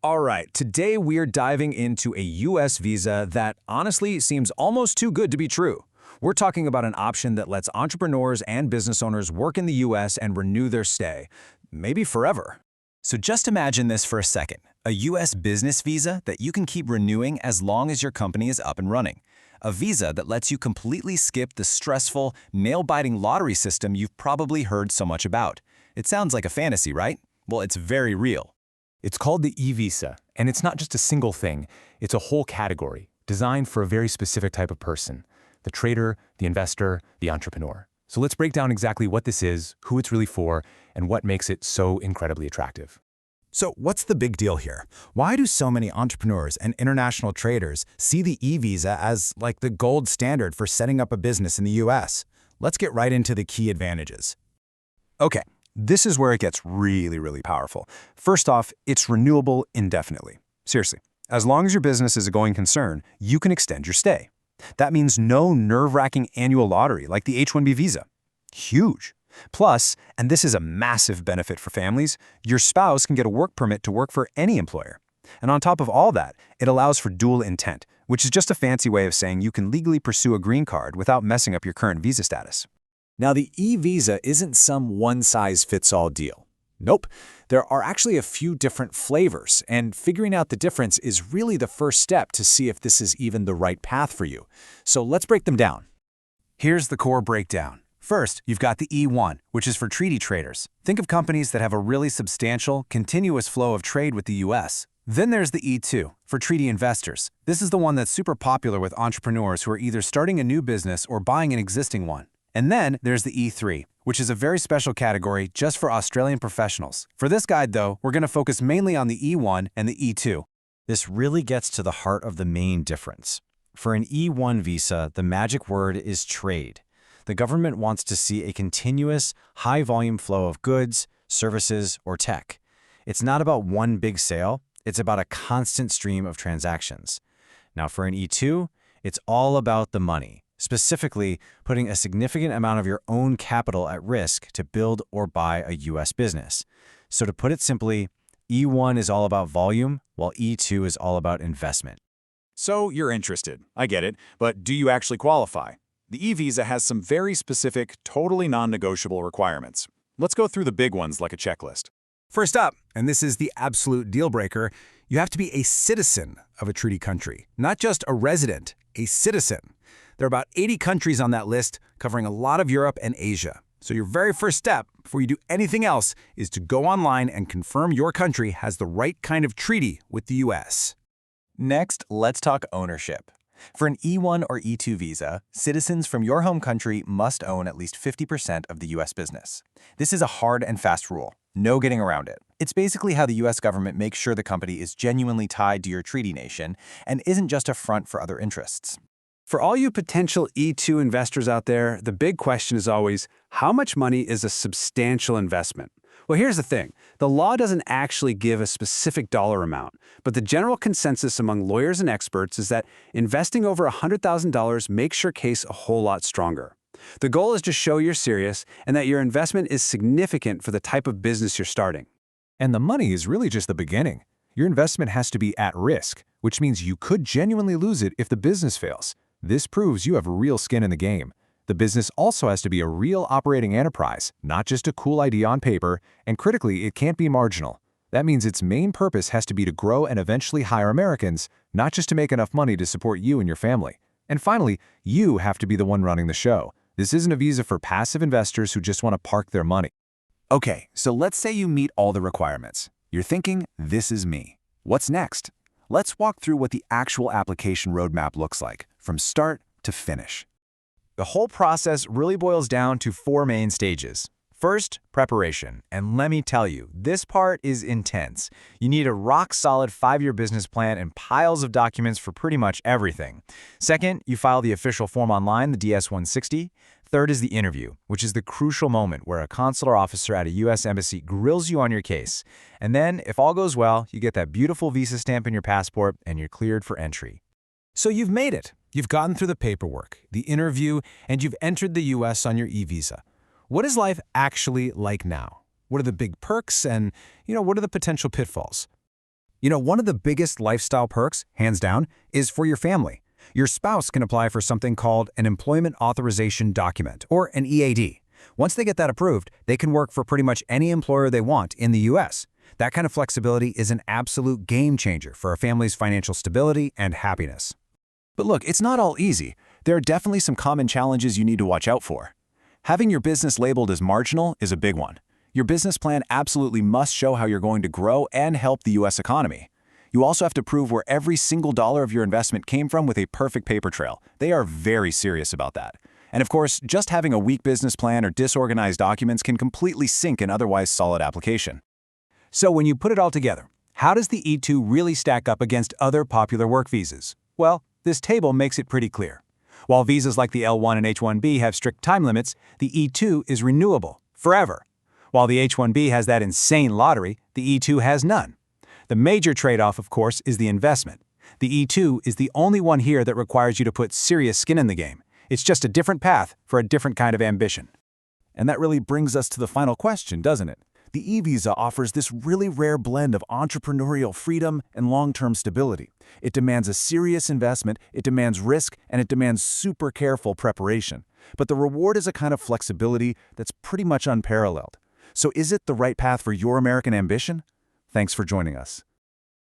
All right, today we're diving into a U.S. visa that honestly seems almost too good to be true. We're talking about an option that lets entrepreneurs and business owners work in the U.S. and renew their stay, maybe forever. So just imagine this for a second, a U.S. business visa that you can keep renewing as long as your company is up and running. A visa that lets you completely skip the stressful, nail-biting lottery system you've probably heard so much about. It sounds like a fantasy, right? Well, it's very real. It's called the E-visa, and it's not just a single thing. It's a whole category, designed for a very specific type of person: the trader, the investor, the entrepreneur. So let's break down exactly what this is, who it's really for, and what makes it so incredibly attractive. So what's the big deal here? Why do so many entrepreneurs and international traders see the E-visa as like the gold standard for setting up a business in the US? Let's get right into the key advantages. Okay, this is where it gets really powerful. First off, it's renewable indefinitely. Seriously, as long as your business is a going concern, you can extend your stay. That means no nerve-wracking annual lottery like the H-1B visa. Huge. Plus, and this is a massive benefit for families, your spouse can get a work permit to work for any employer. And on top of all that, it allows for dual intent, which is just a fancy way of saying you can legally pursue a green card without messing up your current visa status. Now, the E-visa isn't some one-size-fits-all deal. Nope. There are actually a few different flavors, and figuring out the difference is really the first step to see if this is even the right path for you. So let's break them down. Here's the core breakdown. First, you've got the E-1, which is for treaty traders. Think of companies that have a really substantial, continuous flow of trade with the U.S. Then there's the E-2, for treaty investors. This is the one that's super popular with entrepreneurs who are either starting a new business or buying an existing one. And then there's the E-3, which is a very special category just for Australian professionals. For this guide, though, we're going to focus mainly on the E-1 and the E-2. This really gets to the heart of the main difference. For an E-1 visa, the magic word is trade. The government wants to see a continuous, high-volume flow of goods, services, or tech. It's not about one big sale, it's about a constant stream of transactions. Now for an E-2, it's all about the money. Specifically, putting a significant amount of your own capital at risk to build or buy a U.S. business. So to put it simply, E-1 is all about volume, while E-2 is all about investment. So you're interested, I get it, but do you actually qualify? The E-visa has some very specific, totally non-negotiable requirements. Let's go through the big ones like a checklist. First up, and this is the absolute deal breaker, you have to be a citizen of a treaty country, not just a resident, a citizen. There are about 80 countries on that list, covering a lot of Europe and Asia. So your very first step, before you do anything else, is to go online and confirm your country has the right kind of treaty with the U.S. Next, let's talk ownership. For an E-1 or E-2 visa, citizens from your home country must own at least 50% of the U.S. business. This is a hard and fast rule. No getting around it. It's basically how the U.S. government makes sure the company is genuinely tied to your treaty nation and isn't just a front for other interests. For all you potential E-2 investors out there, the big question is always, how much money is a substantial investment? Well, here's the thing. The law doesn't actually give a specific dollar amount, but the general consensus among lawyers and experts is that investing over $100,000 makes your case a whole lot stronger. The goal is to show you're serious and that your investment is significant for the type of business you're starting. And the money is really just the beginning. Your investment has to be at risk, which means you could genuinely lose it if the business fails. This proves you have real skin in the game. The business also has to be a real operating enterprise, not just a cool idea on paper, and critically, it can't be marginal. That means its main purpose has to be to grow and eventually hire Americans, not just to make enough money to support you and your family. And finally, you have to be the one running the show. This isn't a visa for passive investors who just want to park their money. Okay, so let's say you meet all the requirements. You're thinking, this is me. What's next? Let's walk through what the actual application roadmap looks like, from start to finish. The whole process really boils down to 4 main stages. First, preparation. And let me tell you, this part is intense. You need a rock-solid 5-year business plan and piles of documents for pretty much everything. Second, you file the official form online, the DS-160. Third is the interview, which is the crucial moment where a consular officer at a U.S. embassy grills you on your case. And then, if all goes well, you get that beautiful visa stamp in your passport and you're cleared for entry. So you've made it. You've gotten through the paperwork, the interview, and you've entered the U.S. on your E-visa. What is life actually like now? What are the big perks and, what are the potential pitfalls? One of the biggest lifestyle perks, hands down, is for your family. Your spouse can apply for something called an Employment Authorization Document, or an EAD. Once they get that approved, they can work for pretty much any employer they want in the U.S. That kind of flexibility is an absolute game changer for a family's financial stability and happiness. But look, it's not all easy. There are definitely some common challenges you need to watch out for. Having your business labeled as marginal is a big one. Your business plan absolutely must show how you're going to grow and help the U.S. economy. You also have to prove where every single dollar of your investment came from with a perfect paper trail. They are very serious about that. And of course, just having a weak business plan or disorganized documents can completely sink an otherwise solid application. So when you put it all together, how does the E-2 really stack up against other popular work visas? Well, this table makes it pretty clear. While visas like the L1 and H1B have strict time limits, the E-2 is renewable forever. While the H1B has that insane lottery, the E-2 has none. The major trade-off, of course, is the investment. The E-2 is the only one here that requires you to put serious skin in the game. It's just a different path for a different kind of ambition. And that really brings us to the final question, doesn't it? The E-visa offers this really rare blend of entrepreneurial freedom and long-term stability. It demands a serious investment, it demands risk, and it demands super careful preparation. But the reward is a kind of flexibility that's pretty much unparalleled. So is it the right path for your American ambition? Thanks for joining us.